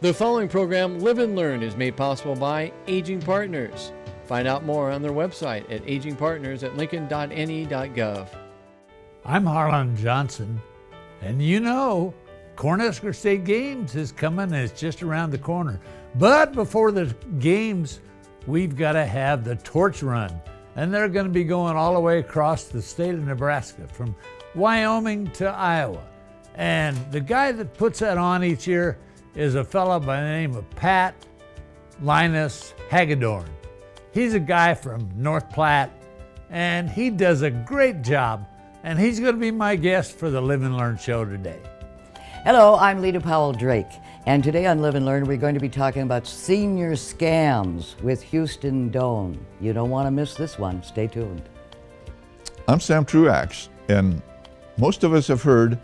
The following program, Live and Learn, is made possible by Aging Partners. Find out more on their website at agingpartners@lincoln.ne.gov. I'm Harlan Johnson, and you know, Cornhusker State Games is coming and it's just around the corner. But before the games, we've got to have the torch run. And they're going to be going all the way across the state of Nebraska, from Wyoming to Iowa. And the guy that puts that on each year is a fellow by the name of Pat Linus Hagedorn. He's a guy from North Platte, and he does a great job. And he's going to be my guest for the Live and Learn show today. Hello, I'm Lita Powell Drake, and today on Live and Learn we're going to be talking about senior scams with Houston Doan. You don't want to miss this one. Stay tuned. I'm Sam Truax, and most of us have heard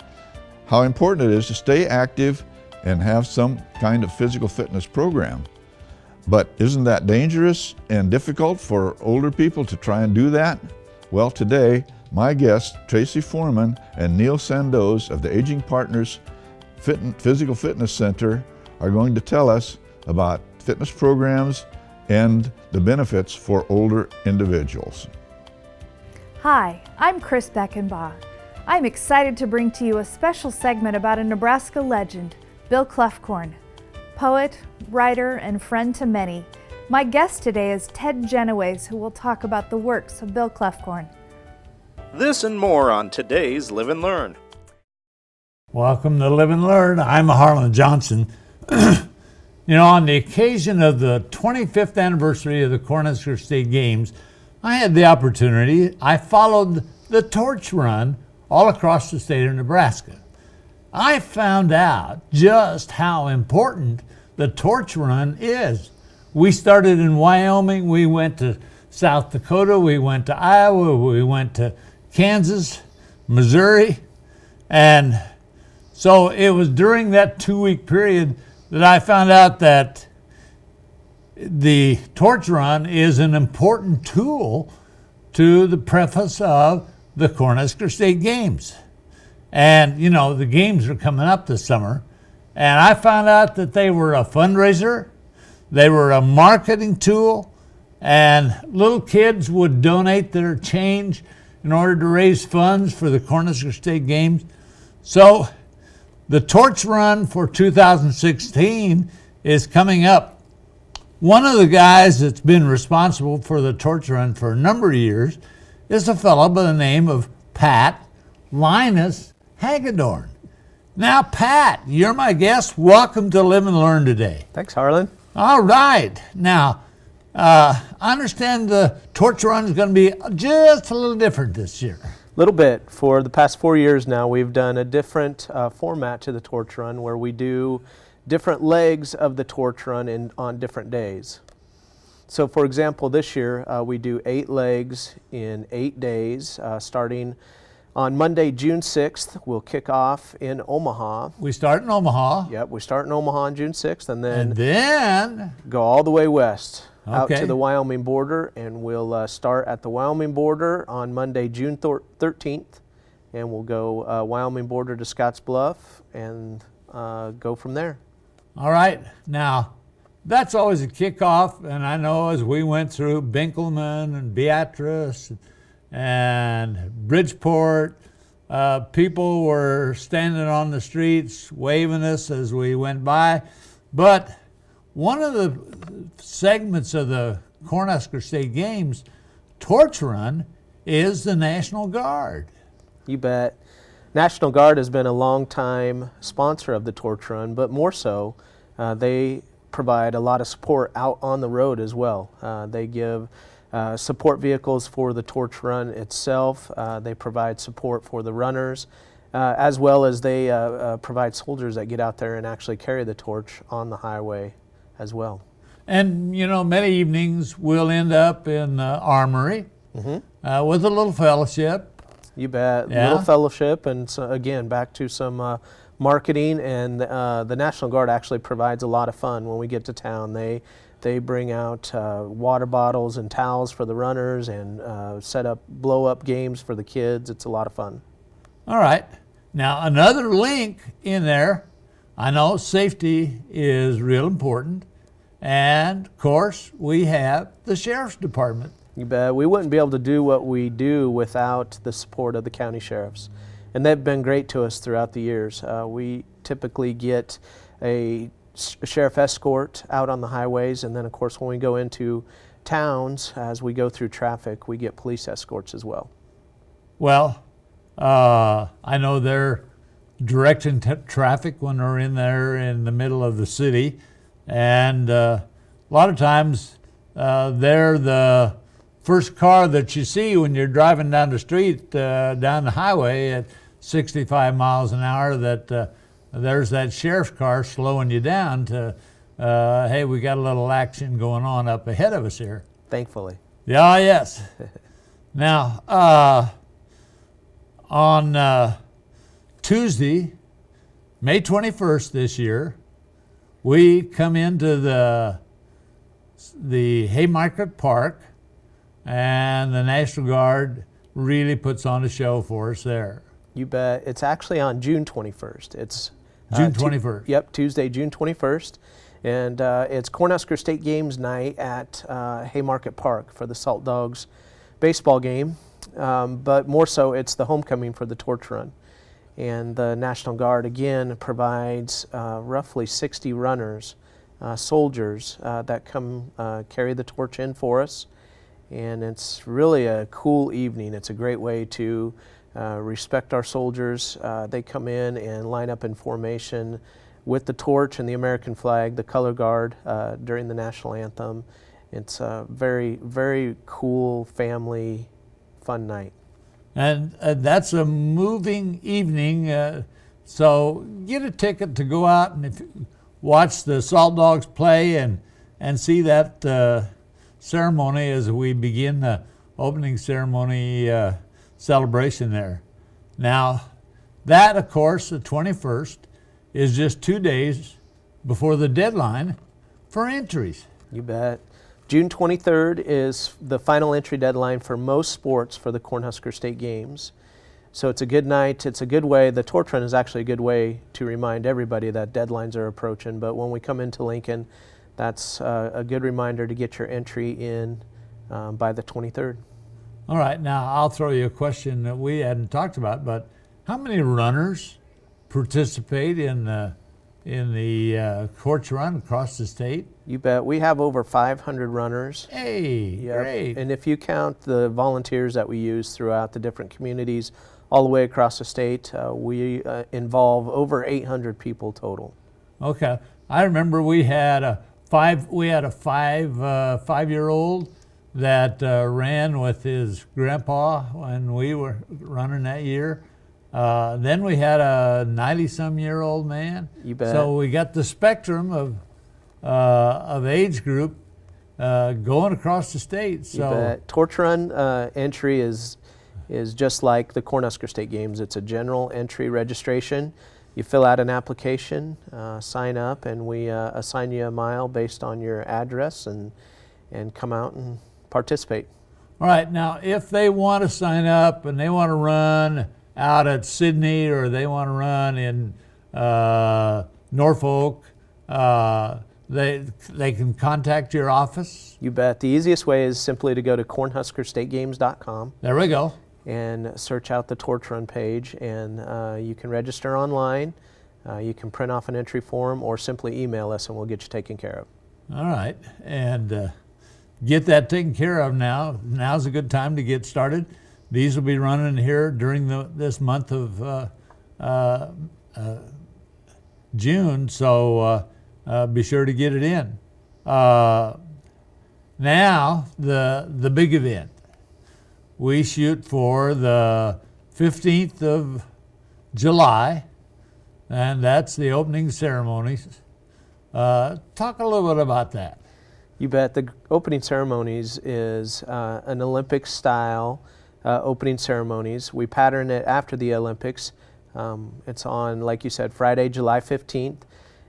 how important it is to stay active and have some kind of physical fitness program. But isn't that dangerous and difficult for older people to try and do that? Well, today, my guests, Tracy Foreman and Neil Sandoz of the Aging Partners Physical Fitness Center, are going to tell us about fitness programs and the benefits for older individuals. Hi, I'm Chris Beckenbaugh. I'm excited to bring to you a special segment about a Nebraska legend, Bill Clefcorn. Poet, writer, and friend to many, my guest today is Ted Genoways, who will talk about the works of Bill Clefcorn. This and more on today's Live and Learn. Welcome to Live and Learn. I'm Harlan Johnson. On the occasion of the 25th anniversary of the Cornhusker State Games, I had the opportunity, I followed the torch run all across the state of Nebraska. I found out just how important the torch run is. We started in Wyoming, we went to South Dakota, we went to Iowa, we went to Kansas, Missouri, and so it was during that 2-week period that I found out that the torch run is an important tool to the preface of the Cornhusker State Games. And, the games are coming up this summer, and I found out that they were a fundraiser, they were a marketing tool, and little kids would donate their change in order to raise funds for the Cornhusker State Games. So the torch run for 2016 is coming up. One of the guys that's been responsible for the torch run for a number of years is a fellow by the name of Pat Linus Hagedorn. Now, Pat, you're my guest. Welcome to Live and Learn today. Thanks, Harlan. All right. Now, I understand the torch run is going to be just a little different this year. Little bit. For the past 4 years now, we've done a different format to the torch run where we do different legs of the torch run on different days. So for example, this year we do 8 legs in 8 days, starting on Monday, June 6th. We'll kick off in Omaha. We start in Omaha. Yep, we start in Omaha on June 6th and then go all the way west. Out to the Wyoming border, and we'll start at the Wyoming border on Monday, June 13th, and we'll go Wyoming border to Scottsbluff and go from there. All right. Now, that's always a kickoff, and I know as we went through Binkleman and Beatrice and Bridgeport, people were standing on the streets waving us as we went by, but one of the segments of the Cornhusker State Games torch run is the National Guard. You bet. National Guard has been a long time sponsor of the torch run, but more so, they provide a lot of support out on the road as well. They give support vehicles for the torch run itself. They provide support for the runners, as well as they provide soldiers that get out there and actually carry the torch on the highway as well. And, many evenings we'll end up in the Armory with a little fellowship. You bet. Yeah. Little fellowship, and so, again, back to some marketing, and the National Guard actually provides a lot of fun when we get to town. They bring out water bottles and towels for the runners and set up blow-up games for the kids. It's a lot of fun. All right. Now, another link in there I know safety is real important, and of course we have the Sheriff's Department. You bet. We wouldn't be able to do what we do without the support of the county sheriffs. And they've been great to us throughout the years. We typically get a sheriff escort out on the highways, and then of course when we go into towns, as we go through traffic, we get police escorts as well. Well, I know they're directing traffic when they're in there in the middle of the city, and a lot of times they're the first car that you see when you're driving down the street, down the highway at 65 miles an hour, that there's that sheriff's car slowing you down to, hey, we got a little action going on up ahead of us here. Thankfully. Yeah, yes. Now, on Tuesday, May 21st this year, we come into the Haymarket Park, and the National Guard really puts on a show for us there. You bet. It's actually on June 21st. It's June 21st. Yep, Tuesday, June 21st. And it's Cornhusker State Games night at Haymarket Park for the Salt Dogs baseball game. But more so, it's the homecoming for the torch run. And the National Guard, again, provides roughly 60 runners, soldiers, that come carry the torch in for us. And it's really a cool evening. It's a great way to respect our soldiers. They come in and line up in formation with the torch and the American flag, the color guard, during the national anthem. It's a very, very cool family fun night. And that's a moving evening, so get a ticket to go out and watch the Salt Dogs play and see that ceremony as we begin the opening ceremony celebration there. Now, that, of course, the 21st, is just 2 days before the deadline for entries. You bet. June 23rd is the final entry deadline for most sports for the Cornhusker State Games. So it's a good night. It's a good way. The torch run is actually a good way to remind everybody that deadlines are approaching. But when we come into Lincoln, that's a good reminder to get your entry in by the 23rd. All right, now I'll throw you a question that we hadn't talked about, but how many runners participate in the torch run across the state? You bet. We have over 500 runners. Hey, Yep. great. And if you count the volunteers that we use throughout the different communities all the way across the state, we involve over 800 people total. Okay, I remember we had a five-year-old that ran with his grandpa when we were running that year. Then we had a 90-some-year-old man. You bet. So we got the spectrum of age group going across the state. So You bet. Torch run entry is just like the Cornhusker State Games. It's a general entry registration. You fill out an application, sign up, and we assign you a mile based on your address and come out and participate. All right, now if they want to sign up and they want to run out at Sydney or they want to run in Norfolk, they can contact your office. You bet. The easiest way is simply to go to cornhuskerstategames.com There we go. and search out the torch run page, and you can register online. You can print off an entry form or simply email us and we'll get you taken care of. All right, and get that taken care of now. Now's a good time to get started. These will be running here during this month of June, so be sure to get it in. Now, the big event. We shoot for the 15th of July, and that's the opening ceremonies. Talk a little bit about that. You bet. The opening ceremonies is an Olympic-style opening ceremonies. We pattern it after the Olympics. It's on, like you said, Friday, July 15th.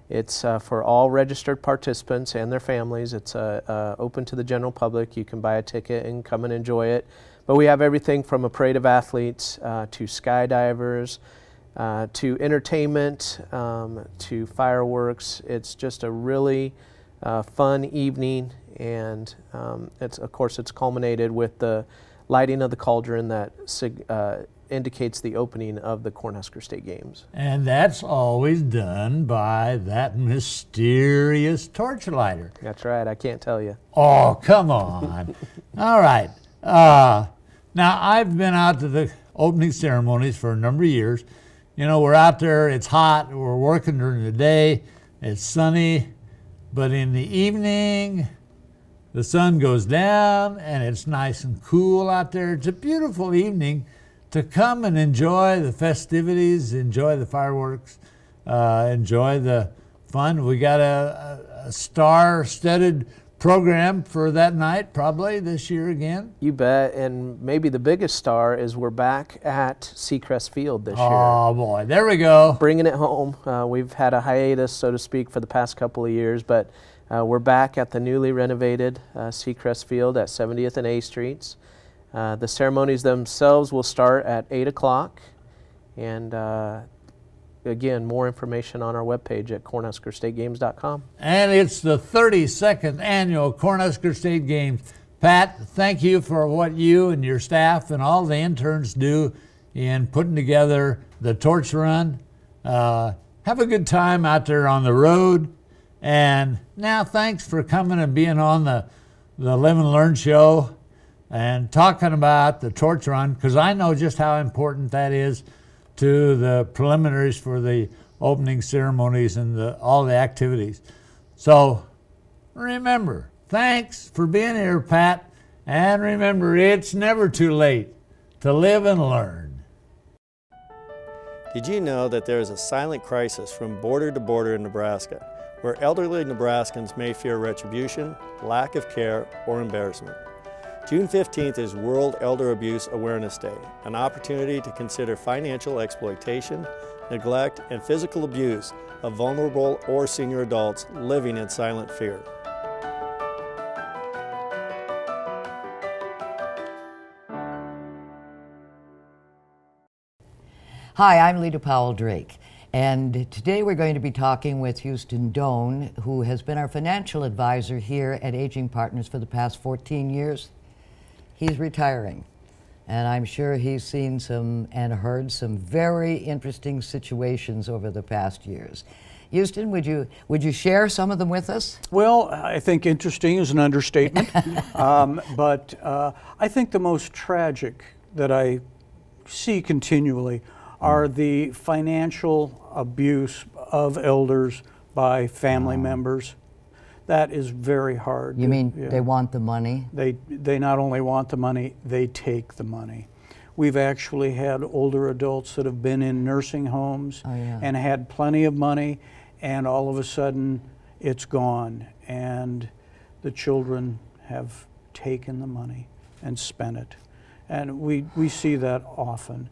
It's for all registered participants and their families. It's open to the general public. You can buy a ticket and come and enjoy it. But we have everything from a parade of athletes to skydivers to entertainment, to fireworks. It's just a really fun evening, and of course it's culminated with the lighting of the cauldron that indicates the opening of the Cornhusker State Games. And that's always done by that mysterious torchlighter. That's right, I can't tell you. Oh, come on. All right. Now, I've been out to the opening ceremonies for a number of years. You know, we're out there, it's hot, we're working during the day, it's sunny, but in the evening, the sun goes down and it's nice and cool out there. It's a beautiful evening to come and enjoy the festivities, enjoy the fireworks, enjoy the fun. We got a star-studded program for that night, probably this year again. You bet, and maybe the biggest star is we're back at Seacrest Field this year. Oh boy, there we go. Bringing it home. We've had a hiatus, so to speak, for the past couple of years, but we're back at the newly renovated Seacrest Field at 70th and A Streets. The ceremonies themselves will start at 8 o'clock, and again, more information on our webpage at cornhuskerstategames.com. And it's the 32nd annual Cornhusker State Games. Pat, thank you for what you and your staff and all the interns do in putting together the torch run. Have a good time out there on the road. And now thanks for coming and being on the Live and Learn show and talking about the torch run, because I know just how important that is to the preliminaries for the opening ceremonies and all the activities. So remember, thanks for being here, Pat. And remember, it's never too late to live and learn. Did you know that there is a silent crisis from border to border in Nebraska, where elderly Nebraskans may fear retribution, lack of care, or embarrassment? June 15th is World Elder Abuse Awareness Day, an opportunity to consider financial exploitation, neglect, and physical abuse of vulnerable or senior adults living in silent fear. Hi, I'm Lita Powell Drake, and today we're going to be talking with Houston Doan, who has been our financial advisor here at Aging Partners for the past 14 years. He's retiring, and I'm sure he's seen some and heard some very interesting situations over the past years. Houston, would you share some of them with us? Well, I think interesting is an understatement, but I think the most tragic that I see continually are the financial abuse of elders by family members. That is very hard. You mean they want the money? They not only want the money, they take the money. We've actually had older adults that have been in nursing homes and had plenty of money, and all of a sudden it's gone, and the children have taken the money and spent it. And we see that often,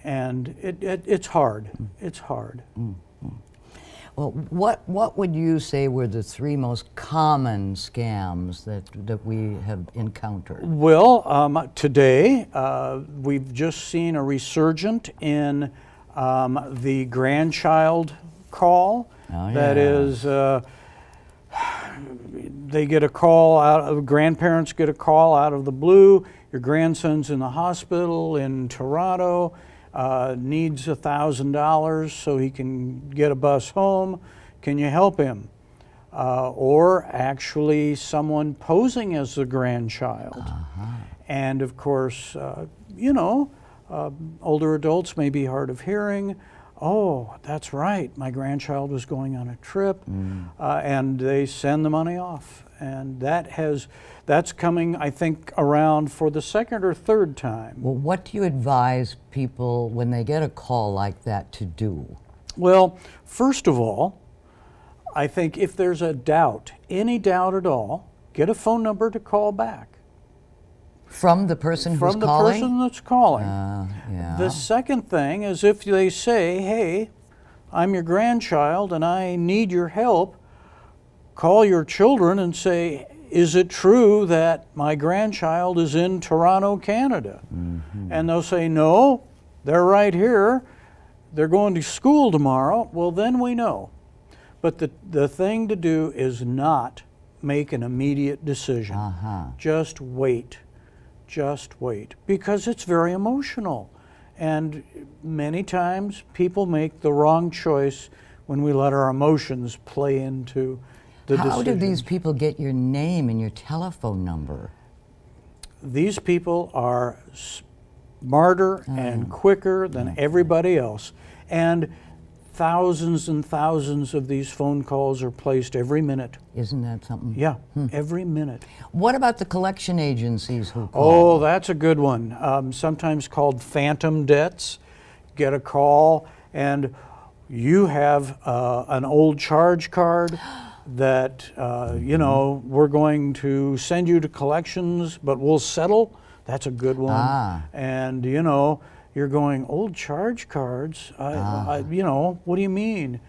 and it's hard. It's hard. Well, what would you say were the three most common scams that we have encountered? Well, today we've just seen a resurgent in the grandchild call. That is, they get a call grandparents get a call out of the blue. Your grandson's in the hospital in Toronto. Needs $1,000 so he can get a bus home. Can you help him? Or actually someone posing as the grandchild. And of course, older adults may be hard of hearing. Oh, that's right, my grandchild was going on a trip, and they send the money off. And that's coming, I think, around for the second or third time. Well, what do you advise people when they get a call like that to do? Well, first of all, I think if there's a doubt, any doubt at all, get a phone number to call back. From the person who's calling? From the person that's calling. Yeah. The second thing is if they say, hey, I'm your grandchild and I need your help, call your children and say, is it true that my grandchild is in Toronto, Canada? And they'll say, no, they're right here. they're going to school tomorrow, well, then we know. But the thing to do is not make an immediate decision. Just wait. Just wait. Because it's very emotional. And many times people make the wrong choice when we let our emotions play into the decision. How do these people get your name and your telephone number? These people are smarter and quicker than everybody else. And thousands and thousands of these phone calls are placed every minute. Isn't that something? Yeah, every minute. What about the collection agencies who call? Oh, that's a good one. Sometimes called phantom debts. Get a call and you have an old charge card that, you know, we're going to send you to collections, but we'll settle. That's a good one. And, you know, you're going, old charge cards? You know, what do you mean?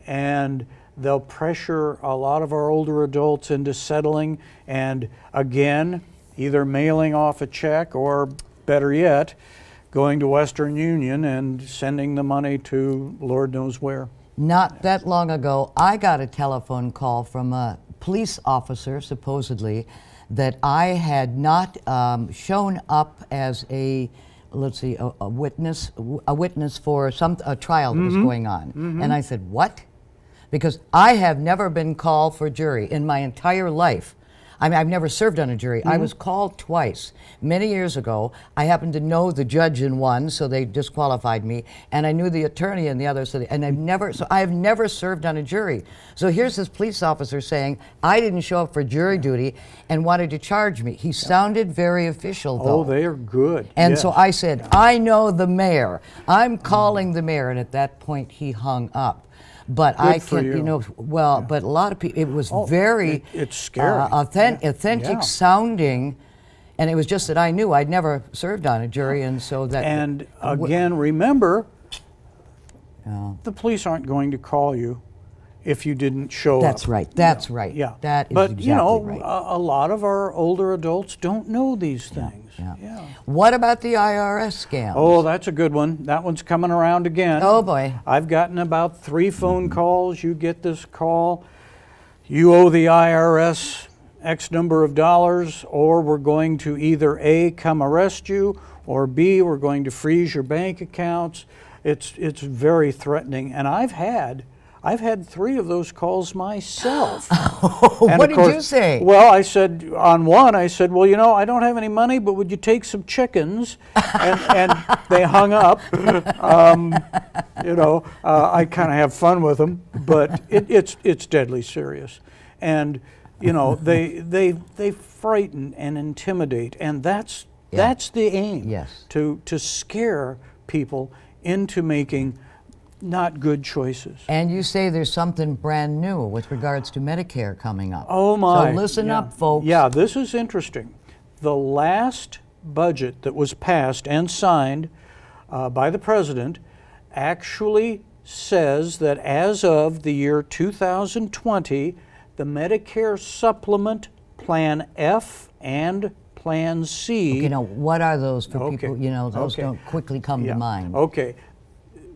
And they'll pressure a lot of our older adults into settling and, again, either mailing off a check or, better yet, going to Western Union and sending the money to Lord knows where. Not that long ago, I got a telephone call from a police officer, supposedly, that I had not shown up as a witness for a trial that was going on. And I said, what? Because I have never been called for jury in my entire life. I mean, I've never served on a jury. I was called twice. Many years ago, I happened to know the judge in one, so they disqualified me, and I knew the attorney in the other, so I have never served on a jury. So here's this police officer saying, I didn't show up for jury duty and wanted to charge me. He sounded very official, though. Oh, they are good. And yes. so I said, I know the mayor. I'm calling the mayor, and at that point, he hung up. But Good I for can, you. know, well, but a lot of people, it was very it's scary. authentic sounding, and it was just that I knew I'd never served on a jury, and so that. And again, remember, the police aren't going to call you if you didn't show up. That's right. That's right. Yeah. That is but exactly you know, right. a lot of our older adults don't know these things. Yeah. What about the IRS scams? Oh, that's a good one. That one's coming around again. Oh boy. I've gotten about 3 phone calls. You get this call. You owe the IRS X number of dollars, or we're going to either A, come arrest you, or B, we're going to freeze your bank accounts. It's very threatening. And I've had 3 of those calls myself. What did you say? Well, I said, on one, I said, well, you know, I don't have any money, but would you take some chickens? And they hung up. You know, I kind of have fun with them, but it's deadly serious. And, you know, they frighten and intimidate, and that's the aim. Yes. To scare people into making not good choices. And you say there's something brand new with regards to Medicare coming up. Oh my. So listen up, folks. Yeah, this is interesting. The last budget that was passed and signed by the president actually says that as of the year 2020, the Medicare supplement Plan F and Plan C. You know, what are those for people, you know, those don't quickly come to mind. Okay.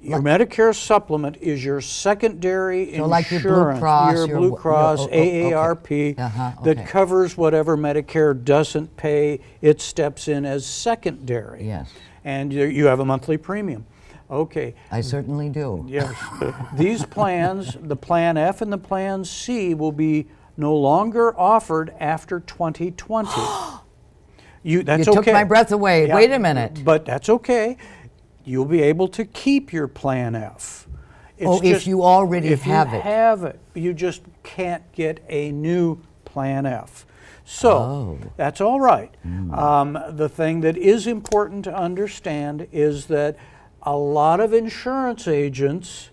Your Medicare supplement is your secondary insurance, like your Blue Cross, your Blue Cross, AARP, that covers whatever Medicare doesn't pay. It steps in as secondary. Yes. And you have a monthly premium. Okay. I certainly do. Yes. These plans, the Plan F and the Plan C, will be no longer offered after 2020. That's you took my breath away. Yeah, Wait a minute. But that's okay. You'll be able to keep your Plan F. If you already have it. If you have it, you just can't get a new Plan F. So that's all right. The thing that is important to understand is that a lot of insurance agents,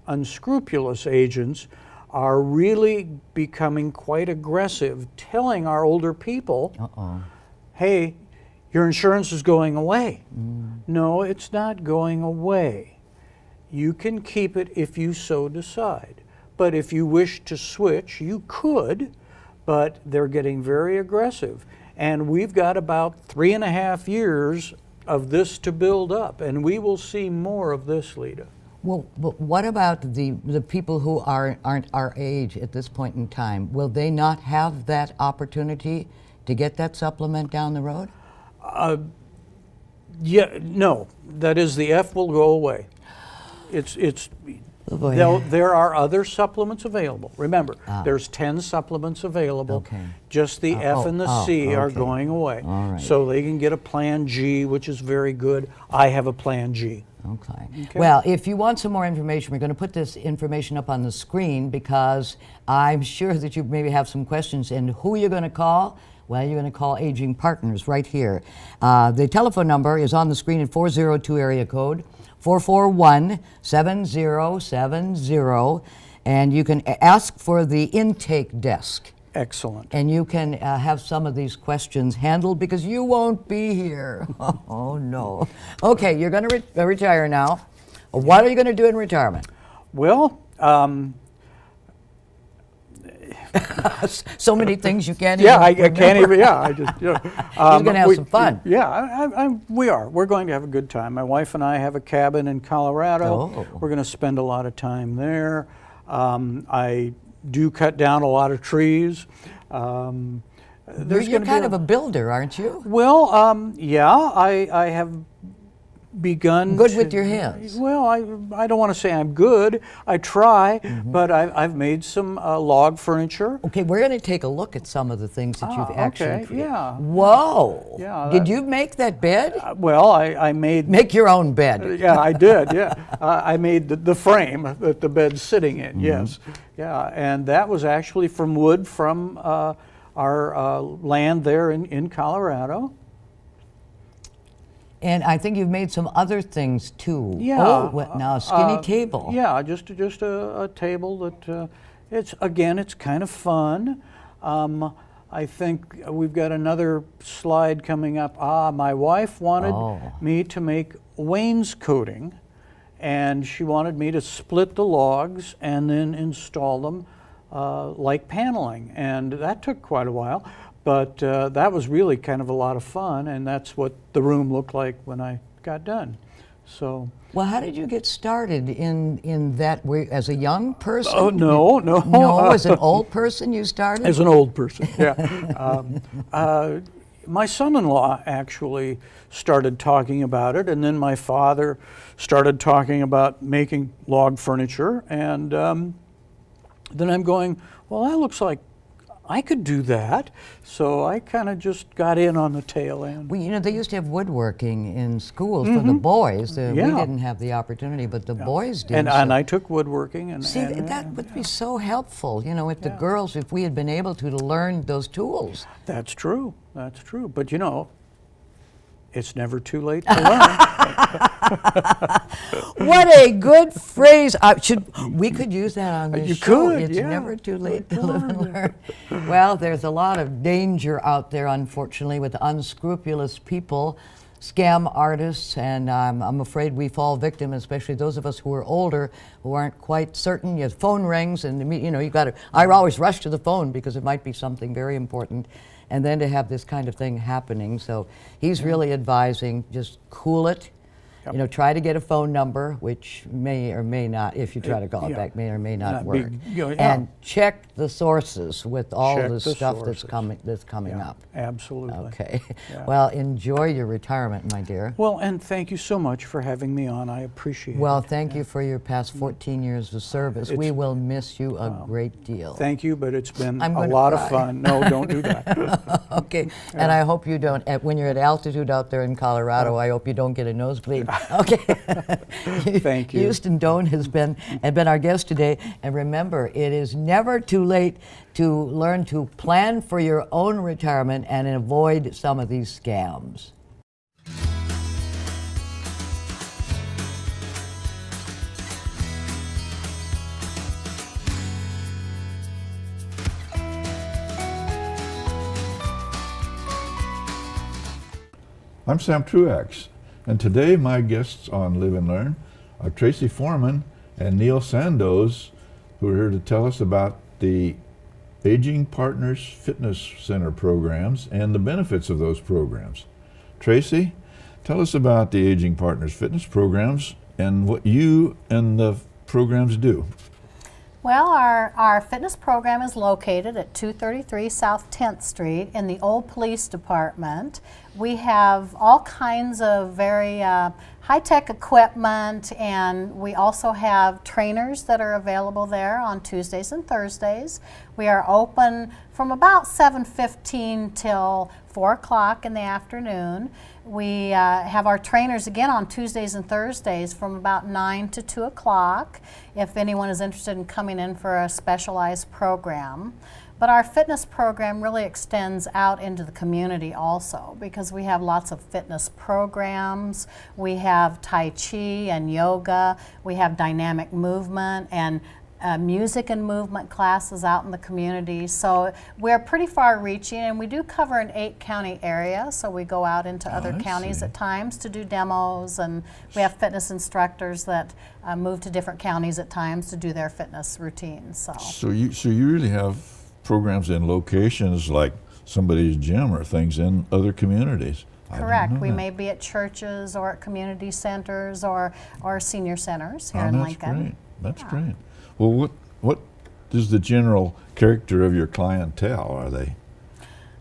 unscrupulous agents, are really becoming quite aggressive, telling our older people, hey, your insurance is going away. No, it's not going away. You can keep it if you so decide. But if you wish to switch, you could, but they're getting very aggressive. And we've got about 3.5 years of this to build up, and we will see more of this, Lita. Well, but what about the people who aren't our age at this point in time? Will they not have that opportunity to get that supplement down the road? Yeah, no. That is, the F will go away. Oh boy. There are other supplements available. Remember, there's 10 supplements available. Okay. Just the F and the C are okay. going away. All right. So they can get a Plan G, which is very good. I have a Plan G. Okay. Well, if you want some more information, we're going to put this information up on the screen because I'm sure that you maybe have some questions. And who you're going to call? Well, you're going to call Aging Partners right here. The telephone number is on the screen at 402 area code 441-7070, and you can ask for the intake desk. Excellent. And you can have some of these questions handled because you won't be here. Oh, no. Okay, you're going to retire now. What are you going to do in retirement? Well, so many things you can't yeah, even I can't even, yeah, I just, you know. You're going to have some fun. Yeah, we are. We're going to have a good time. My wife and I have a cabin in Colorado. Oh. We're going to spend a lot of time there. I do cut down a lot of trees. You're kind of a builder, aren't you? Well, yeah, I have begun good with your hands. Well, I don't want to say I'm good. I try, but I've made some log furniture. Okay, we're going to take a look at some of the things that you've actually created. Yeah. Whoa. Yeah, did you make that bed? Well, I made... Make your own bed. Yeah, I did, yeah. I made the frame that the bed's sitting in, yes. Yeah, and that was actually from wood from our land there in Colorado. And I think you've made some other things too. Yeah. Oh, what now? A skinny table. Yeah, just a table that it's kind of fun. I think we've got another slide coming up. My wife wanted me to make wainscoting, and she wanted me to split the logs and then install them like paneling, and that took quite a while. But that was really kind of a lot of fun, and that's what the room looked like when I got done. So. Well, how did you get started in that way? As a young person? Oh, no. No, as an old person you started? As an old person, yeah. My son-in-law actually started talking about it, and then my father started talking about making log furniture, and then I'm going, well, that looks like I could do that. So I kind of just got in on the tail end. Well, you know, they used to have woodworking in schools for the boys. We Yeah. didn't have the opportunity, but the boys did. And I took woodworking. And see, that would be so helpful, you know, with the girls, if we had been able to learn those tools. That's true. That's true. But, you know, it's never too late to learn. What a good phrase. We could use that on this You show. could, It's yeah. never too late to live and learn. Well, there's a lot of danger out there, unfortunately, with unscrupulous people, scam artists, and I'm afraid we fall victim, especially those of us who are older, who aren't quite certain. Your phone rings, and you know, you got to. I always rush to the phone because it might be something very important. And then to have this kind of thing happening. So he's really advising, just cool it. Yep. You know, try to get a phone number, which may or may not, if you try to call it back, may or may not work. And check the sources with all the stuff that's coming up. Absolutely. Okay. Yeah. Well, enjoy your retirement, my dear. Well, and thank you so much for having me on. I appreciate it. Well, thank you for your past 14 years of service. We will miss you a great deal. Thank you, but it's been I'm a gonna lot cry. of fun. No, don't do that. Okay, and I hope you don't, when you're at altitude out there in Colorado, I hope you don't get a nosebleed. Okay. Thank you. Houston Doan has been our guest today, and remember, it is never too late to learn to plan for your own retirement and avoid some of these scams. I'm Sam Truax, and today my guests on Live and Learn are Tracy Foreman and Neil Sandoz, who are here to tell us about the Aging Partners Fitness Center programs and the benefits of those programs. Tracy, tell us about the Aging Partners Fitness programs and what you and the programs do. Well, our fitness program is located at 233 South 10th Street in the old police department. We have all kinds of very high-tech equipment, and we also have trainers that are available there on Tuesdays and Thursdays. We are open from about 7:15 till 4 o'clock in the afternoon. We have our trainers again on Tuesdays and Thursdays from about 9 to 2 o'clock if anyone is interested in coming in for a specialized program. But our fitness program really extends out into the community also, because we have lots of fitness programs. We have Tai Chi and yoga. We have dynamic movement and music and movement classes out in the community. So we're pretty far reaching, and we do cover an 8-county area, so we go out into other counties at times to do demos, and we have fitness instructors that move to different counties at times to do their fitness routines. So you really have programs in locations like somebody's gym or things in other communities. Correct. We may be at churches or at community centers or senior centers here in Lincoln. That's great. Well, what is the general character of your clientele? Are they?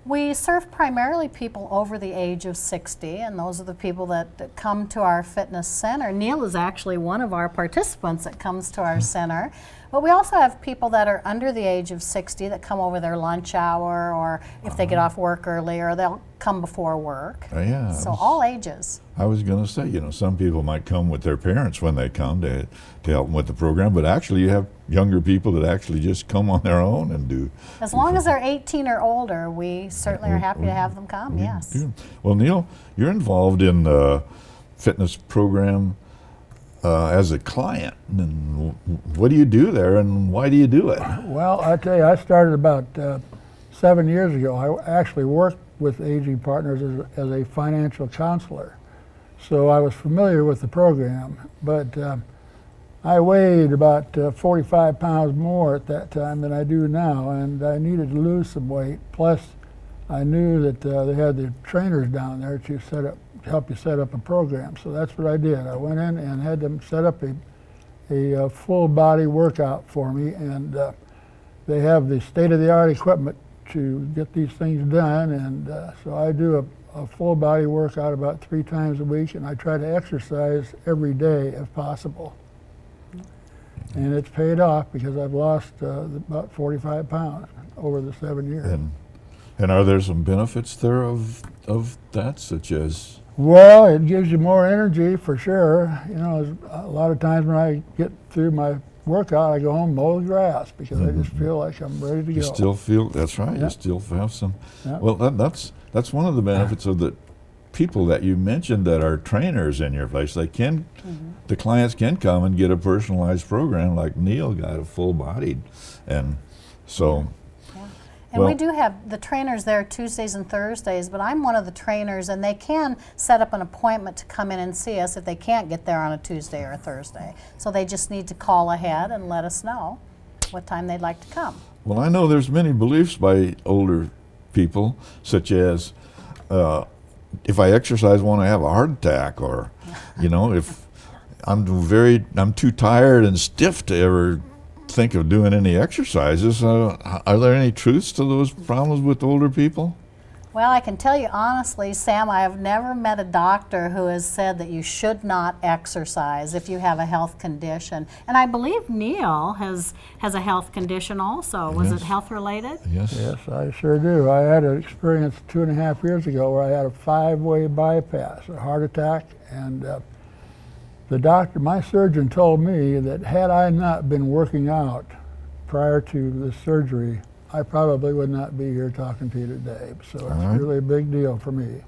We serve primarily people over the age of 60, and those are the people that come to our fitness center. Neil is actually one of our participants that comes to our center. But we also have people that are under the age of 60 that come over their lunch hour, or if they get off work earlier, they'll come before work. Yeah. So all ages. I was going to say, some people might come with their parents when they come to help them with the program, but actually you have younger people that actually just come on their own and do. As long as they're 18 or older, we certainly are happy to have them come, yes. Do. Well, Neil, you're involved in the fitness program as a client. And what do you do there, and why do you do it? Well, I tell you, I started about 7 years ago. I actually worked with Aging Partners as a financial counselor. So I was familiar with the program, but I weighed about 45 pounds more at that time than I do now, and I needed to lose some weight. Plus, I knew that they had the trainers down there to help you set up a program. So that's what I did. I went in and had them set up a full body workout for me, and they have the state-of-the-art equipment to get these things done, and so I do a full body workout about 3 times a week, and I try to exercise every day if possible. And it's paid off because I've lost about 45 pounds over the 7 years. And are there some benefits there of that, such as? Well, it gives you more energy for sure. A lot of times when I get through my workout, I go home and mow the grass because I just feel like I'm ready to go. You still feel, that's right, you still have some. Well, that's one of the benefits of the people that you mentioned that are trainers in your place. They can, the clients can come and get a personalized program like Neil got, a full-bodied, and so. And we do have the trainers there Tuesdays and Thursdays, but I'm one of the trainers, and they can set up an appointment to come in and see us if they can't get there on a Tuesday or a Thursday. So they just need to call ahead and let us know what time they'd like to come. Well, I know there's many beliefs by older people, such as if I exercise, won't I have a heart attack, or if I'm too tired and stiff to ever think of doing any exercises. Are there any truths to those problems with older people? Well, I can tell you honestly, Sam, I have never met a doctor who has said that you should not exercise if you have a health condition. And I believe Neil has a health condition also. Was it health related? Yes. Yes, I sure do. I had an experience 2.5 years ago where I had a 5-way bypass, a heart attack, and the doctor, my surgeon, told me that had I not been working out prior to the surgery, I probably would not be here talking to you today. So it's really a big deal for me.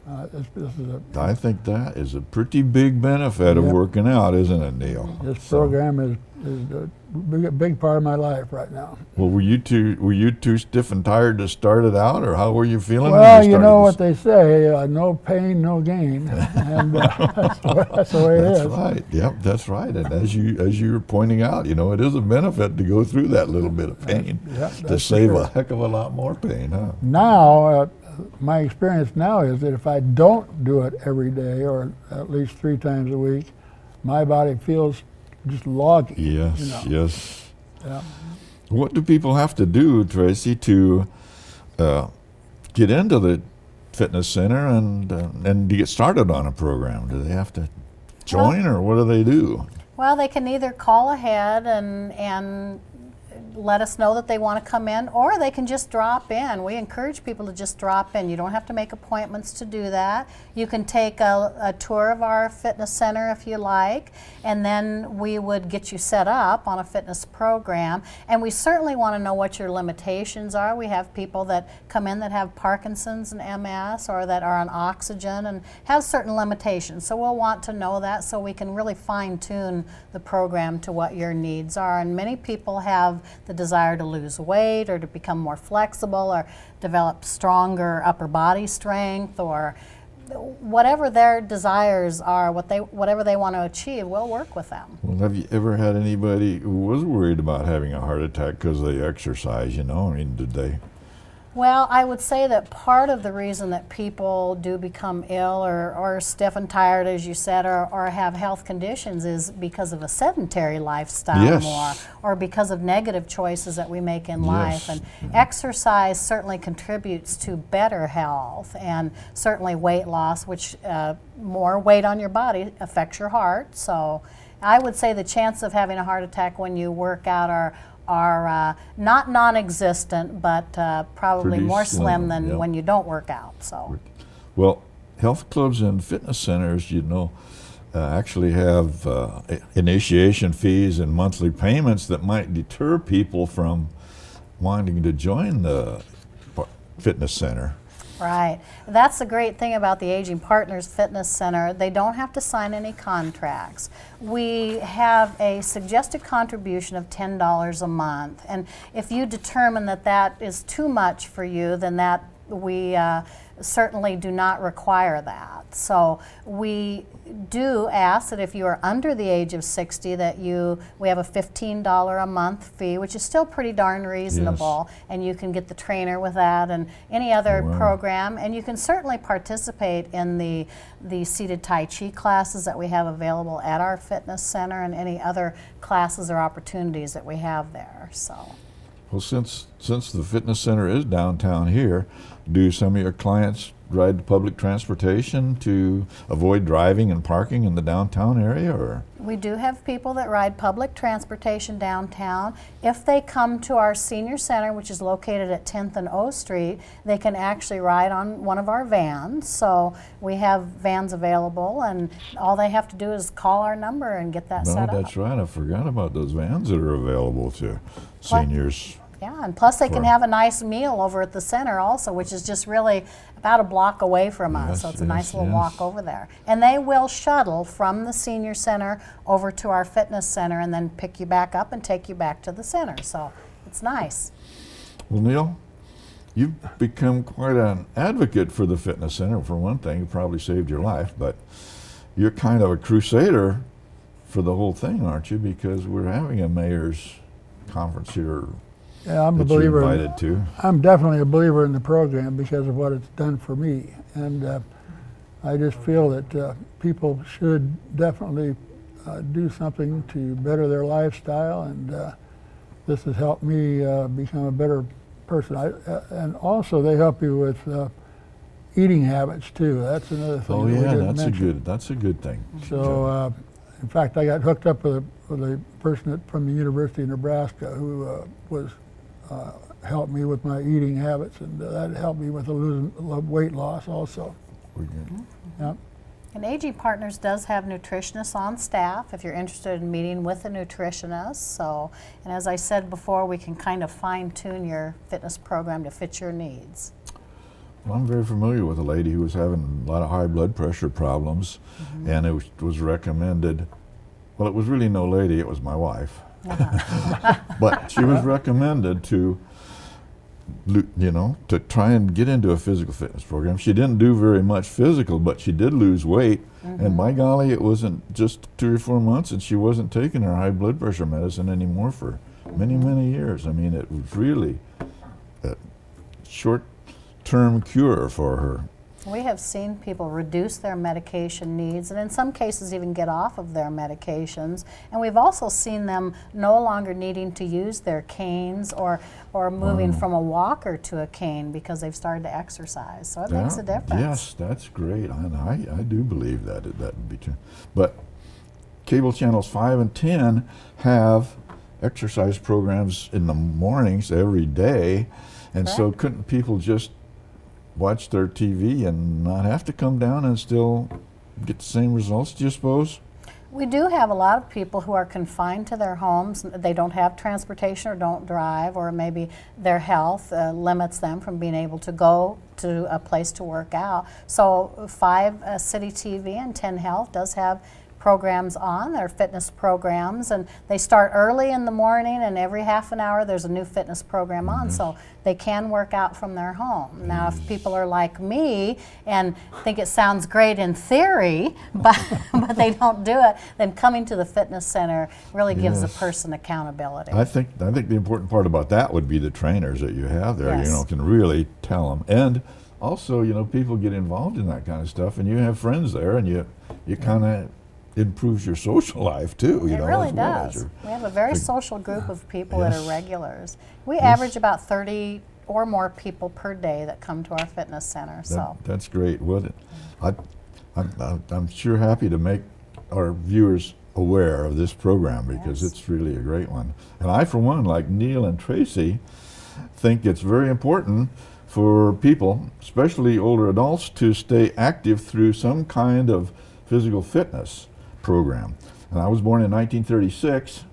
I think that is a pretty big benefit of working out, isn't it, Neil? This program is a big part of my life right now. Well, were you too stiff and tired to start it out, or how were you feeling? Well, you know what they say, no pain, no gain, and that's the way it is. That's right. Yep, that's right. And as you were pointing out, it is a benefit to go through that little bit of pain to save a heck of a lot more pain, huh? Now, my experience now is that if I don't do it every day, or at least 3 times a week, my body feels just loggy. Yes, you know. yes. Yeah. What do people have to do, Tracy, to get into the fitness center and to get started on a program? Do they have to join, or what do they do? Well, they can either call ahead and let us know that they want to come in, or they can just drop in. We encourage people to just drop in. You don't have to make appointments to do that. You can take a tour of our fitness center if you like, and then we would get you set up on a fitness program. And we certainly want to know what your limitations are. We have people that come in that have Parkinson's and MS, or that are on oxygen and have certain limitations. So we'll want to know that so we can really fine-tune the program to what your needs are. And many people have the desire to lose weight, or to become more flexible, or develop stronger upper body strength, or whatever their desires are, whatever they want to achieve, we'll work with them. Well, have you ever had anybody who was worried about having a heart attack because they exercise, you know? I mean, did they? Well, I would say that part of the reason that people do become ill or stiff and tired, as you said, or have health conditions is because of a sedentary lifestyle Yes. more, or because of negative choices that we make in life. And exercise certainly contributes to better health, and certainly weight loss, which more weight on your body affects your heart. So I would say the chance of having a heart attack when you work out are not non-existent, but probably Pretty more slim than yep. when you don't work out. So, Well, health clubs and fitness centers, you know, actually have initiation fees and monthly payments that might deter people from wanting to join the fitness center. right. That's the great thing about the Aging Partners Fitness Center. They don't have to sign any contracts. We have a suggested contribution of $10 a month. And if you determine that that is too much for you, then that we certainly do not require that. So we do ask that if you are under the age of 60 that we have a $15 a month fee, which is still pretty darn reasonable, and you can get the trainer with that and any other program, and you can certainly participate in the seated Tai Chi classes that we have available at our fitness center, and any other classes or opportunities that we have there. So. Well, since the fitness center is downtown here, do some of your clients ride public transportation to avoid driving and parking in the downtown area, or? We do have people that ride public transportation downtown. If they come to our senior center, which is located at 10th and O Street, they can actually ride on one of our vans. So we have vans available, and all they have to do is call our number and get that set up. No, that's right. I forgot about those vans that are available to seniors. Yeah, and plus they can have a nice meal over at the center also, which is just really about a block away from us. So it's a nice little walk over there. And they will shuttle from the senior center over to our fitness center and then pick you back up and take you back to the center. So it's nice. Well, Neil, you've become quite an advocate for the fitness center. For one thing, it probably saved your life, but you're kind of a crusader for the whole thing, aren't you? Because we're having a mayor's conference here. Yeah, I'm a believer. Invited to. I'm definitely a believer in the program because of what it's done for me, and I just feel that people should definitely do something to better their lifestyle, and this has helped me become a better person. And also, they help you with eating habits too. That's another thing. Oh that we yeah, didn't that's a good thing. So, in fact, I got hooked up with a person from the University of Nebraska who helped me with my eating habits, and that helped me with the weight loss also. Yep. And Aging Partners does have nutritionists on staff if you're interested in meeting with a nutritionist. So, and as I said before, we can kind of fine-tune your fitness program to fit your needs. Well, I'm very familiar with a lady who was having a lot of high blood pressure problems, and it was recommended. Well, it was really no lady; it was my wife. But she was recommended to try and get into a physical fitness program. She didn't do very much physical, but she did lose weight. And by golly, it wasn't just 2 or 4 months, and she wasn't taking her high blood pressure medicine anymore for many, many years. I mean, it was really a short-term cure for her. We have seen people reduce their medication needs and in some cases even get off of their medications. And we've also seen them no longer needing to use their canes or moving from a walker to a cane because they've started to exercise. So it makes a difference. Yes, that's great. I do believe that would be true. But cable channels 5 and 10 have exercise programs in the mornings every day. And so couldn't people just watch their TV and not have to come down and still get the same results, do you suppose? We do have a lot of people who are confined to their homes. They don't have transportation or don't drive, or maybe their health limits them from being able to go to a place to work out. So 5 City TV and 10 Health does have programs on, their fitness programs, and they start early in the morning, and every half an hour there's a new fitness program on, so they can work out from their home. Now if people are like me and think it sounds great in theory, but they don't do it, then coming to the fitness center really gives a person accountability. I think the important part about that would be the trainers that you have there, Yes. can really tell them. And also, people get involved in that kind of stuff, and you have friends there, and you kind of improves your social life too. It really as well as does. your We have a very social group of people that are regulars. We average about 30 or more people per day that come to our fitness center. That's great. Well, I'm sure happy to make our viewers aware of this program because it's really a great one. And I, for one, like Neil and Tracy, think it's very important for people, especially older adults, to stay active through some kind of physical fitness program. And I was born in 1936,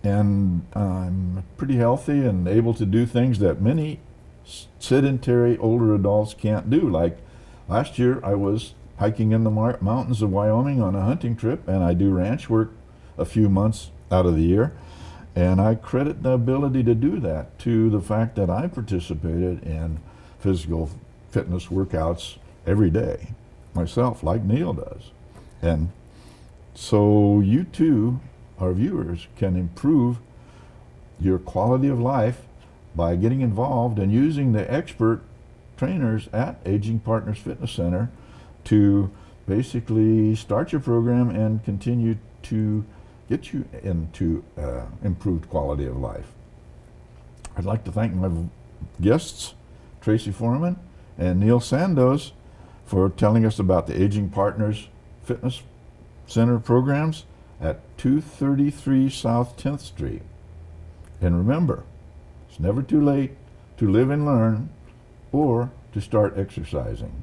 and I'm pretty healthy and able to do things that many sedentary older adults can't do. Like last year, I was hiking in the mountains of Wyoming on a hunting trip, and I do ranch work a few months out of the year. And I credit the ability to do that to the fact that I participated in physical fitness workouts every day myself, like Neil does. And so you too, our viewers, can improve your quality of life by getting involved and using the expert trainers at Aging Partners Fitness Center to basically start your program and continue to get you into improved quality of life. I'd like to thank my guests, Tracy Foreman and Neil Sandoz, for telling us about the Aging Partners Fitness Center programs at 233 South 10th Street. And remember, it's never too late to live and learn or to start exercising.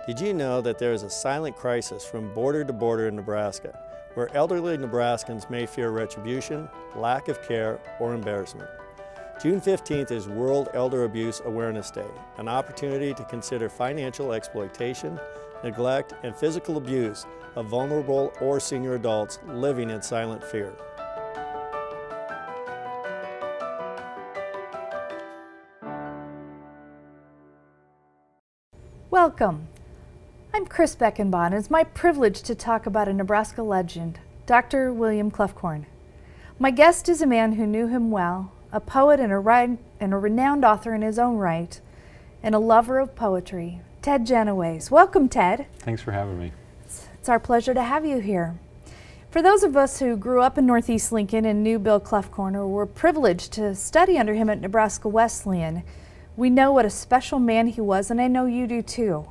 Did you know that there is a silent crisis from border to border in Nebraska, where elderly Nebraskans may fear retribution, lack of care, or embarrassment? June 15th is World Elder Abuse Awareness Day, an opportunity to consider financial exploitation, neglect, and physical abuse of vulnerable or senior adults living in silent fear. Welcome. I'm Chris Beckenbaugh, and it's my privilege to talk about a Nebraska legend, Dr. William Kloefkorn. My guest is a man who knew him well, a poet and a renowned author in his own right, and a lover of poetry, Ted Genoways. Welcome, Ted. Thanks for having me. It's our pleasure to have you here. For those of us who grew up in Northeast Lincoln and knew Bill Kloefkorn or were privileged to study under him at Nebraska Wesleyan, we know what a special man he was, and I know you do too.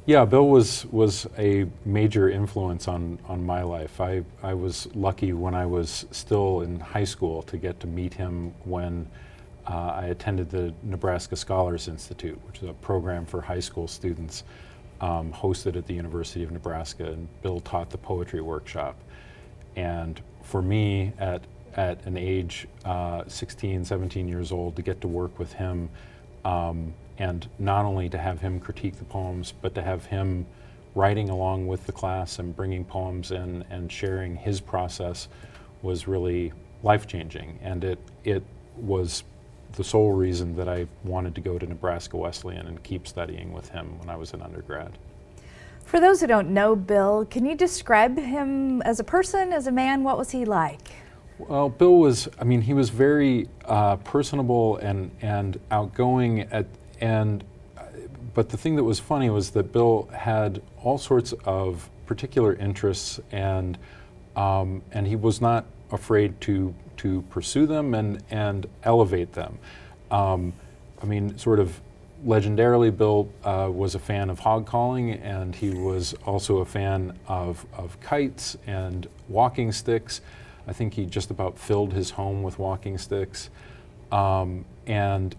Yeah, Bill was a major influence on my life. I was lucky when I was still in high school to get to meet him when I attended the Nebraska Scholars Institute, which is a program for high school students hosted at the University of Nebraska, and Bill taught the poetry workshop. And for me, at an age 16, 17 years old, to get to work with him, and not only to have him critique the poems, but to have him writing along with the class and bringing poems in and sharing his process was really life-changing. And it was the sole reason that I wanted to go to Nebraska Wesleyan and keep studying with him when I was an undergrad. For those who don't know Bill, can you describe him as a person, as a man? What was he like? Well, Bill was, he was very personable and outgoing, and but the thing that was funny was that Bill had all sorts of particular interests, and he was not afraid to pursue them and elevate them. I mean, sort of legendarily, Bill was a fan of hog calling, and he was also a fan of kites and walking sticks. I think he just about filled his home with walking sticks. And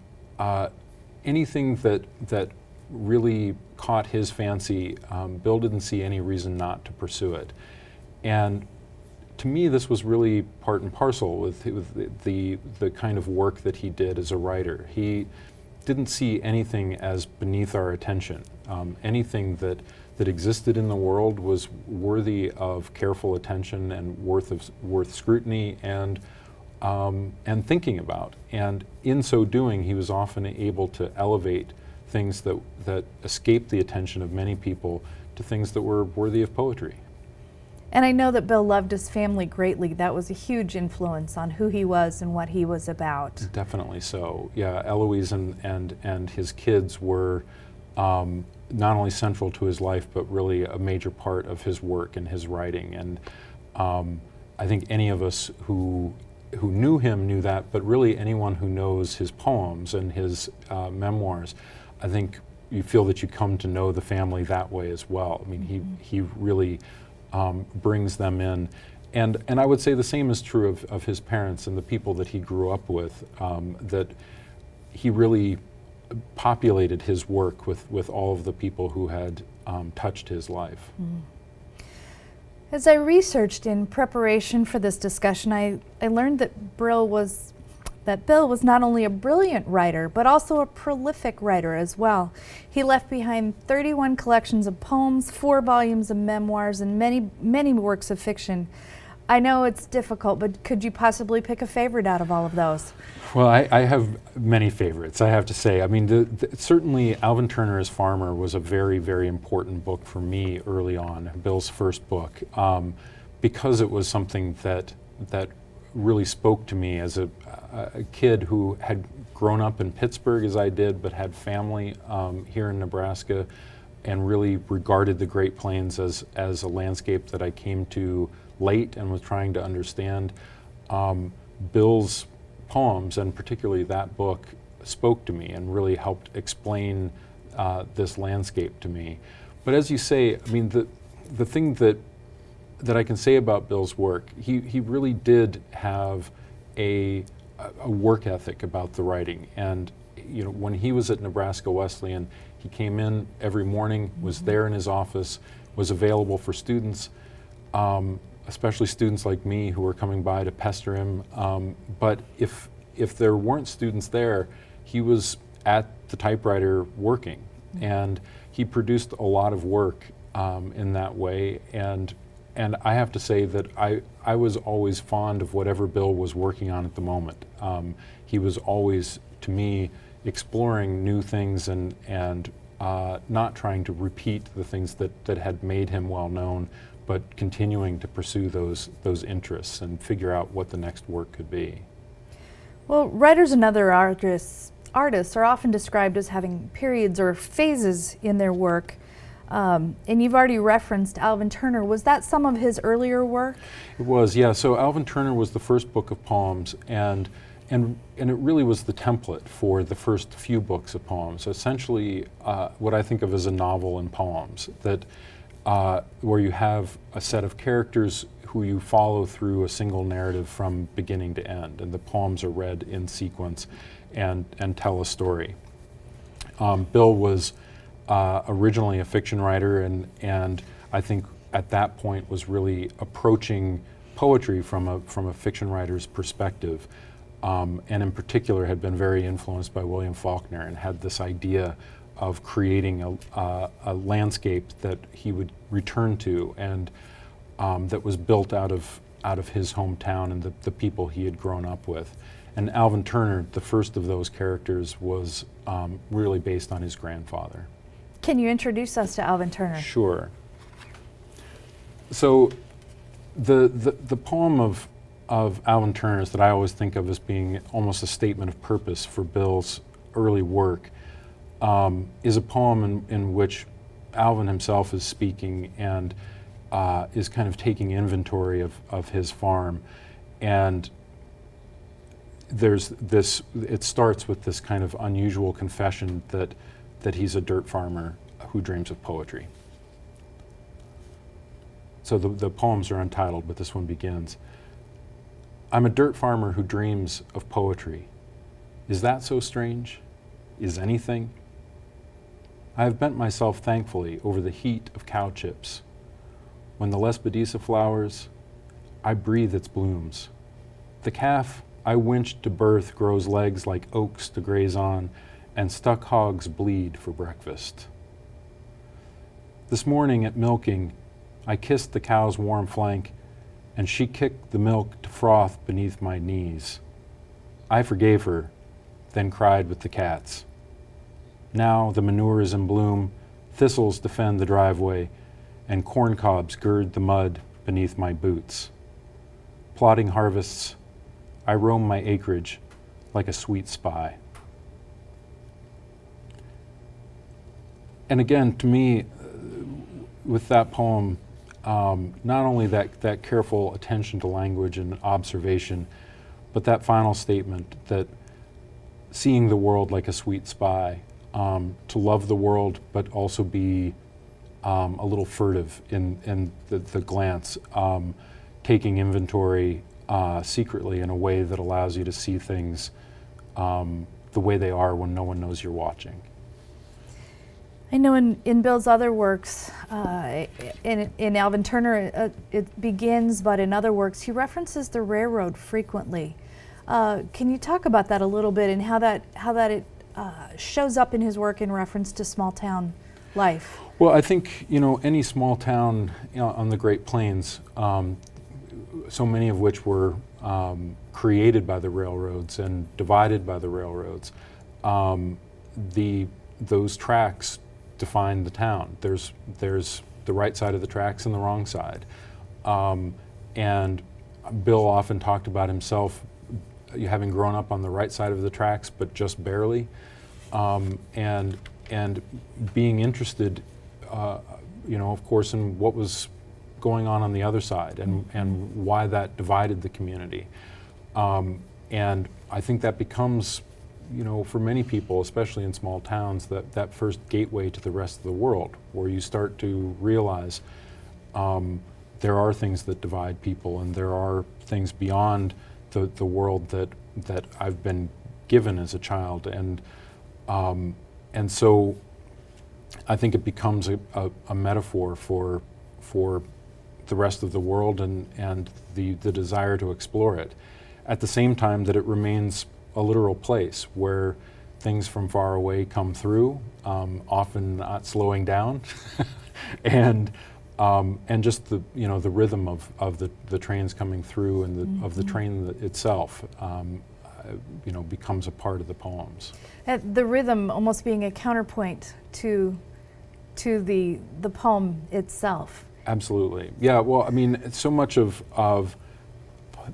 anything that really caught his fancy, Bill didn't see any reason not to pursue it. And to me, this was really part and parcel with the kind of work that he did as a writer. He didn't see anything as beneath our attention. Anything that existed in the world was worthy of careful attention and worth scrutiny and thinking about. And in so doing, he was often able to elevate things that escaped the attention of many people to things that were worthy of poetry. And I know that Bill loved his family greatly. That was a huge influence on who he was and what he was about. Definitely so. Yeah, Eloise and his kids were not only central to his life, but really a major part of his work and his writing. And I think any of us who knew him knew that, but really anyone who knows his poems and his memoirs, I think you feel that you come to know the family that way as well. I mean, he really brings them in. And I would say the same is true of his parents and the people that he grew up with, that he really populated his work with all of the people who had touched his life. As I researched in preparation for this discussion, I learned that Bill was not only a brilliant writer, but also a prolific writer as well. He left behind 31 collections of poems, 4 volumes of memoirs, and many, many works of fiction. I know it's difficult, but could you possibly pick a favorite out of all of those? Well, I have many favorites, I have to say. I mean, certainly Alvin Turner as Farmer was a very, very important book for me early on, Bill's first book, because it was something that really spoke to me as a kid who had grown up in Pittsburgh as I did, but had family here in Nebraska, and really regarded the Great Plains as a landscape that I came to late and was trying to understand. Bill's poems, and particularly that book, spoke to me and really helped explain this landscape to me. But as you say, I mean, the thing that I can say about Bill's work, he really did have a work ethic about the writing. And you know, when he was at Nebraska Wesleyan, he came in every morning, was there in his office, was available for students, especially students like me who were coming by to pester him. But if there weren't students there, he was at the typewriter working. And he produced a lot of work in that way. And I have to say that I was always fond of whatever Bill was working on at the moment. He was always, to me, exploring new things and not trying to repeat the things that had made him well known, but continuing to pursue those interests and figure out what the next work could be. Well, writers and other artists are often described as having periods or phases in their work. And you've already referenced Alvin Turner. Was that some of his earlier work? It was, yeah. So Alvin Turner was the first book of poems, and it really was the template for the first few books of poems. Essentially, what I think of as a novel in poems, that where you have a set of characters who you follow through a single narrative from beginning to end, and the poems are read in sequence and tell a story. Bill was originally a fiction writer, and I think at that point was really approaching poetry from a fiction writer's perspective, and in particular had been very influenced by William Faulkner and had this idea of creating a landscape that he would return to, and that was built out of his hometown and the people he had grown up with. And Alvin Turner, the first of those characters, was really based on his grandfather. Can you introduce us to Alvin Turner? Sure. So the poem of Alvin Turner's that I always think of as being almost a statement of purpose for Bill's early work is a poem in which Alvin himself is speaking and is kind of taking inventory of his farm. And there's this, it starts with this kind of unusual confession that he's a dirt farmer who dreams of poetry. So the poems are untitled, but this one begins. I'm a dirt farmer who dreams of poetry. Is that so strange? Is anything? I have bent myself thankfully over the heat of cow chips. When the Lespedisa flowers, I breathe its blooms. The calf I winched to birth grows legs like oaks to graze on, and stuck hogs bleed for breakfast. This morning at milking, I kissed the cow's warm flank, and she kicked the milk to froth beneath my knees. I forgave her, then cried with the cats. Now the manure is in bloom, thistles defend the driveway, and corn cobs gird the mud beneath my boots. Plotting harvests, I roam my acreage like a sweet spy. And again, to me, with that poem, not only that careful attention to language and observation, but that final statement that seeing the world like a sweet spy, to love the world but also be a little furtive in the glance, taking inventory secretly in a way that allows you to see things the way they are when no one knows you're watching. I know in Bill's other works, in Alvin Turner, it begins, but in other works, he references the railroad frequently. Can you talk about that a little bit and how that it shows up in his work in reference to small town life? Well, I think, any small town on the Great Plains, so many of which were created by the railroads and divided by the railroads, those tracks define the town. There's the right side of the tracks and the wrong side. And Bill often talked about himself having grown up on the right side of the tracks, but just barely, and being interested, of course, in what was going on the other side and why that divided the community. And I think that becomes, for many people, especially in small towns, that first gateway to the rest of the world, where you start to realize there are things that divide people, and there are things beyond the world that I've been given as a child, and so I think it becomes a metaphor for the rest of the world and the desire to explore it, at the same time that it remains a literal place where things from far away come through, often not slowing down, and just the rhythm of the trains coming through and of the train itself, becomes a part of the poems. The rhythm almost being a counterpoint to the poem itself. Absolutely, yeah. Well, I mean, so much of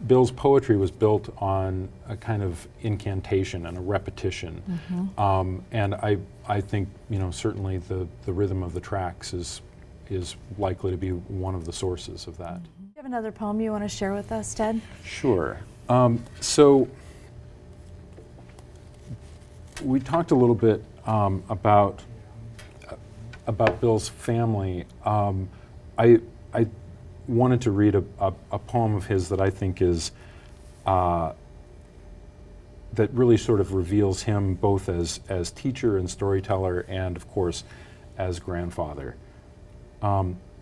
Bill's poetry was built on a kind of incantation and a repetition, and I think certainly the rhythm of the tracks is likely to be one of the sources of that. Do you have another poem you want to share with us, Ted? Sure. So we talked a little bit about Bill's family. I wanted to read a poem of his that I think is that really sort of reveals him both as teacher and storyteller, and of course as grandfather.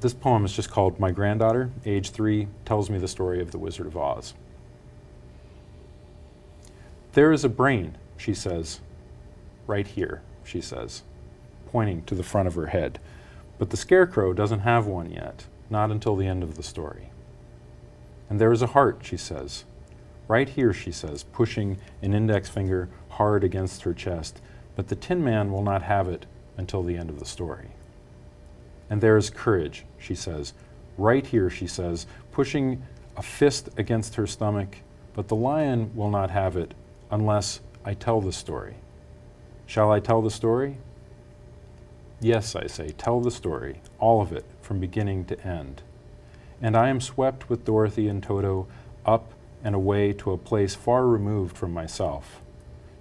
This poem is just called "My Granddaughter, age 3, tells me the story of the Wizard of Oz." There is a brain, she says. Right here, she says, pointing to the front of her head. But the Scarecrow doesn't have one yet, not until the end of the story. And there is a heart, she says. Right here, she says, pushing an index finger hard against her chest. But the Tin Man will not have it until the end of the story. And there is courage, she says. Right here, she says, pushing a fist against her stomach. But the lion will not have it unless I tell the story. Shall I tell the story? Yes, I say, tell the story, all of it, from beginning to end. And I am swept with Dorothy and Toto up and away to a place far removed from myself,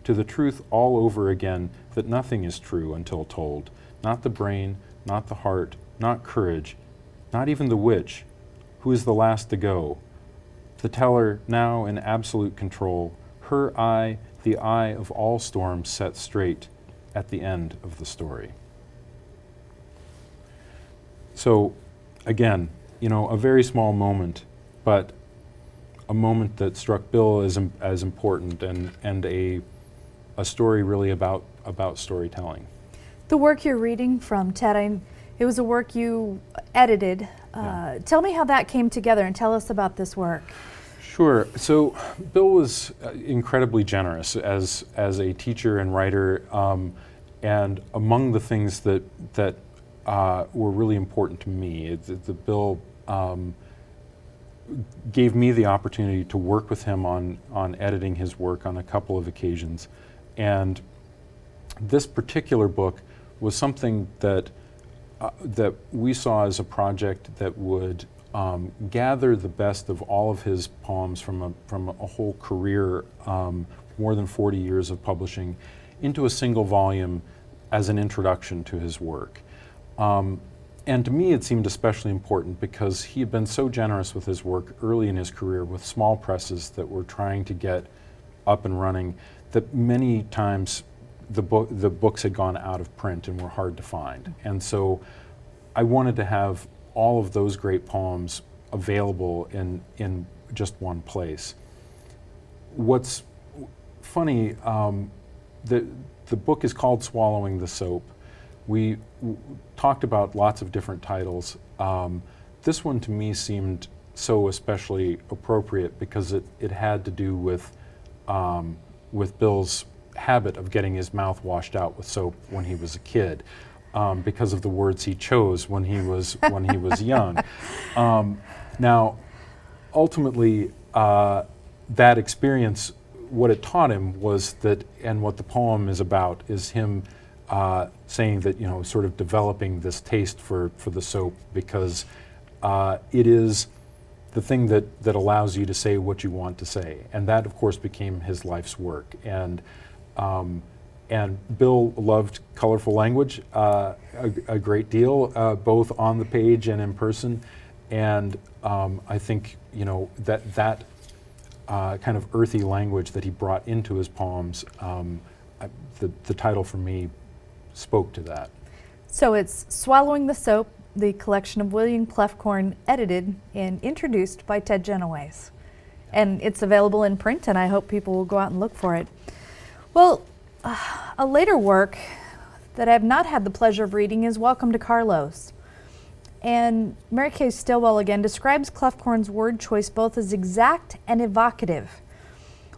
to the truth all over again that nothing is true until told, not the brain, not the heart, not courage, not even the witch, who is the last to go, the teller now in absolute control, her eye, the eye of all storms set straight at the end of the story. So, again, you know, a very small moment, but a moment that struck Bill as important and a story really about storytelling. The work you're reading from, Ted, it was a work you edited. Tell me how that came together and tell us about this work. Sure. So Bill was incredibly generous as a teacher and writer, and among the things that were really important to me, Bill gave me the opportunity to work with him on editing his work on a couple of occasions. And this particular book was something that we saw as a project that would gather the best of all of his poems from a whole career, more than 40 years of publishing, into a single volume as an introduction to his work. And to me, it seemed especially important because he had been so generous with his work early in his career with small presses that were trying to get up and running, that many times the books had gone out of print and were hard to find. And so I wanted to have all of those great poems available in just one place. What's funny, the book is called Swallowing the Soap. We talked about lots of different titles. This one to me seemed so especially appropriate because it had to do with Bill's habit of getting his mouth washed out with soap when he was a kid, because of the words he chose when he was young. Now, ultimately, that experience, what it taught him was that, and what the poem is about, is him saying that, you know, sort of developing this taste for the soap because it is the thing that allows you to say what you want to say. And that, of course, became his life's work. And Bill loved colorful language a great deal, both on the page and in person. And I think, you know, that kind of earthy language that he brought into his poems, the title for me spoke to that. So it's Swallowing the Soap, the collection of William Klefkorn, edited and introduced by Ted Genoways. And it's available in print, and I hope people will go out and look for it. Well, a later work that I have not had the pleasure of reading is Welcome to Carlos. And Mary Kay Stillwell again describes Klefkorn's word choice both as exact and evocative.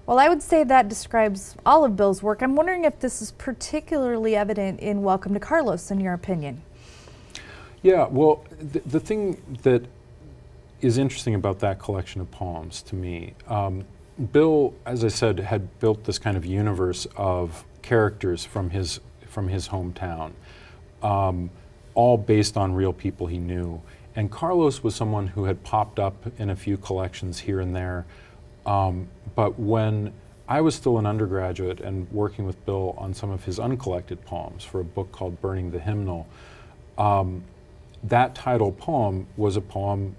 Well, I would say that describes all of Bill's work. I'm wondering if this is particularly evident in Welcome to Carlos, in your opinion. Yeah, well, the thing that is interesting about that collection of poems to me, Bill, as I said, had built this kind of universe of characters from his hometown, all based on real people he knew. And Carlos was someone who had popped up in a few collections here and there. But when I was still an undergraduate and working with Bill on some of his uncollected poems for a book called Burning the Hymnal, that title poem was a poem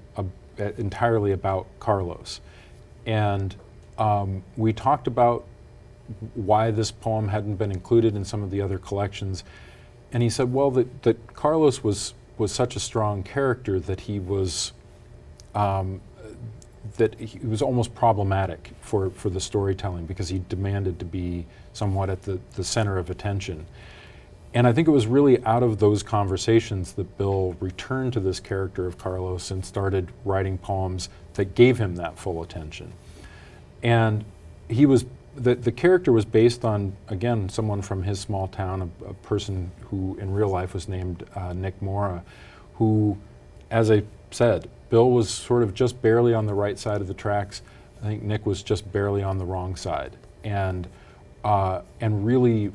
entirely about Carlos. And we talked about why this poem hadn't been included in some of the other collections. And he said, well, that Carlos was such a strong character that he was almost problematic for the storytelling because he demanded to be somewhat at the center of attention. And I think it was really out of those conversations that Bill returned to this character of Carlos and started writing poems that gave him that full attention. And he was, the character was based on, again, someone from his small town, a person who in real life was named Nick Mora, who, as I said, Bill was sort of just barely on the right side of the tracks. I think Nick was just barely on the wrong side. And really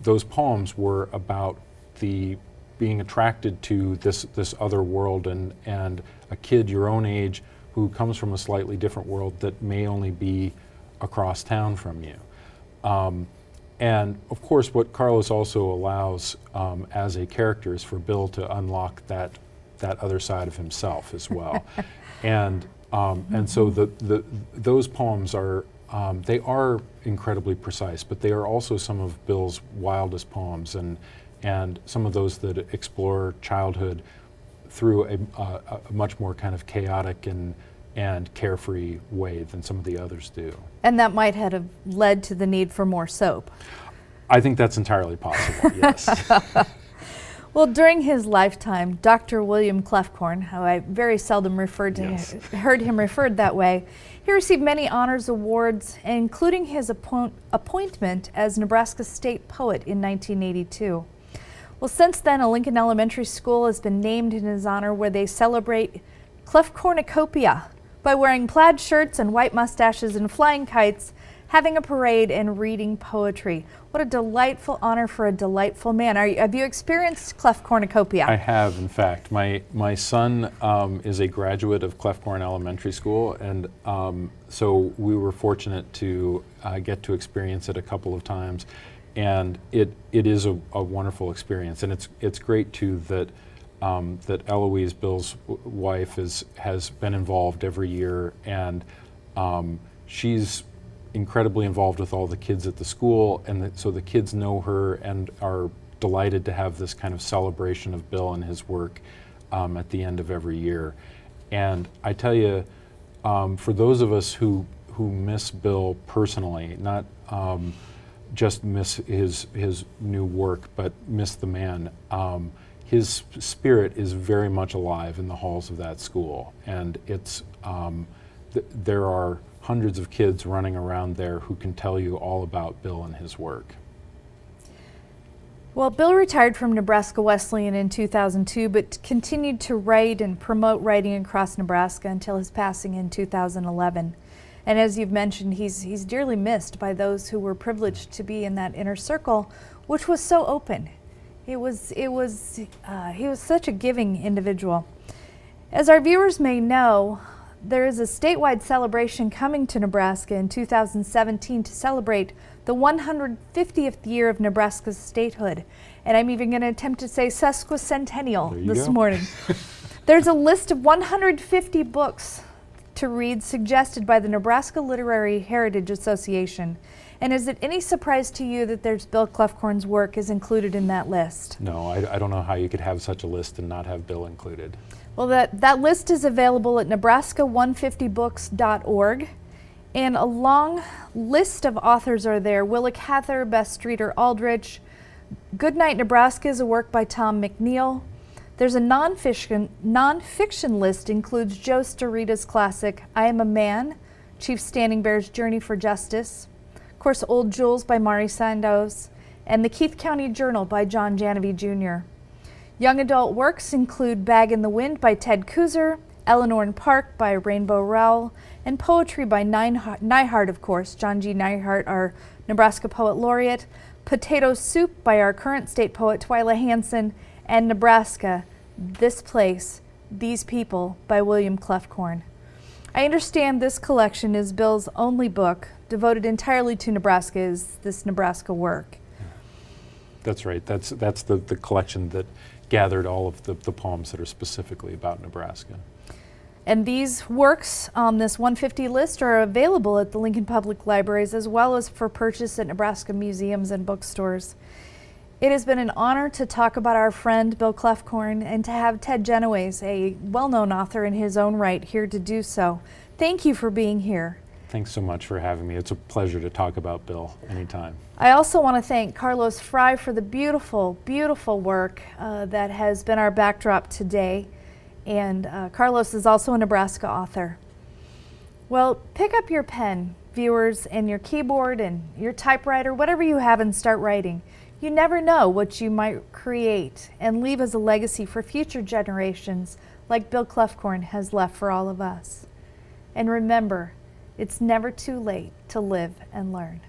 those poems were about the being attracted to this other world, and a kid your own age who comes from a slightly different world that may only be across town from you. And of course, what Carlos also allows as a character is for Bill to unlock that other side of himself as well. And so those poems are they are incredibly precise, but they are also some of Bill's wildest poems, and some of those that explore childhood through a much more kind of chaotic and carefree way than some of the others do. And that might have led to the need for more soap. I think that's entirely possible, yes. Well, during his lifetime, Dr. William Clefcorn, how I very seldom heard him referred that way, he received many honors, awards, including his appointment as Nebraska State Poet in 1982. Well, since then, a Lincoln Elementary School has been named in his honor, where they celebrate Clefcornucopia by wearing plaid shirts and white mustaches and flying kites, having a parade, and reading poetry. What a delightful honor for a delightful man. Have you experienced Clefcornucopia? I have, in fact. My son is a graduate of Clefcorn Elementary School, and so we were fortunate to get to experience it a couple of times. And it is a wonderful experience, and it's great too that Eloise, Bill's wife, has been involved every year, and she's incredibly involved with all the kids at the school, and so the kids know her and are delighted to have this kind of celebration of Bill and his work at the end of every year. And I tell you, for those of us who miss Bill personally, not just miss his new work, but miss the man, his spirit is very much alive in the halls of that school, and it's there are hundreds of kids running around there who can tell you all about Bill and his work. Well, Bill retired from Nebraska Wesleyan in 2002, but continued to write and promote writing across Nebraska until his passing in 2011. And as you've mentioned, he's dearly missed by those who were privileged to be in that inner circle, which was so open. He was such a giving individual. As our viewers may know, there is a statewide celebration coming to Nebraska in 2017 to celebrate the 150th year of Nebraska's statehood. And I'm even going to attempt to say sesquicentennial this morning. There's a list of 150 books to read suggested by the Nebraska Literary Heritage Association. And is it any surprise to you that there's Bill Clefcorn's work is included in that list? No, I don't know how you could have such a list and not have Bill included. Well, that list is available at nebraska150books.org, and a long list of authors are there. Willa Cather, Beth Streeter Aldrich. Goodnight, Nebraska is a work by Tom McNeil. There's a nonfiction list, includes Joe Starita's classic, I Am a Man, Chief Standing Bear's Journey for Justice. Of course, Old Jewels by Mari Sandoz, and the Keith County Journal by John Janovy Jr. Young adult works include Bag in the Wind by Ted Kuzer, Eleanor and Park by Rainbow Rowell, and poetry by Neihardt, of course, John G. Neihardt, our Nebraska Poet Laureate, Potato Soup by our current state poet Twyla Hansen, and Nebraska, This Place, These People by William Clefcorn. I understand this collection is Bill's only book devoted entirely to Nebraska, is this Nebraska work. That's right. That's the collection that gathered all of the poems that are specifically about Nebraska. And these works on this 150 list are available at the Lincoln Public Libraries, as well as for purchase at Nebraska museums and bookstores. It has been an honor to talk about our friend Bill Clefcorn and to have Ted Genoways, a well-known author in his own right, here to do so. Thank you for being here. Thanks so much for having me. It's a pleasure to talk about Bill anytime. I also want to thank Carlos Fry for the beautiful, beautiful work that has been our backdrop today. And Carlos is also a Nebraska author. Well, pick up your pen, viewers, and your keyboard and your typewriter, whatever you have, and start writing. You never know what you might create and leave as a legacy for future generations, like Bill Clefcorn has left for all of us. And remember, it's never too late to live and learn.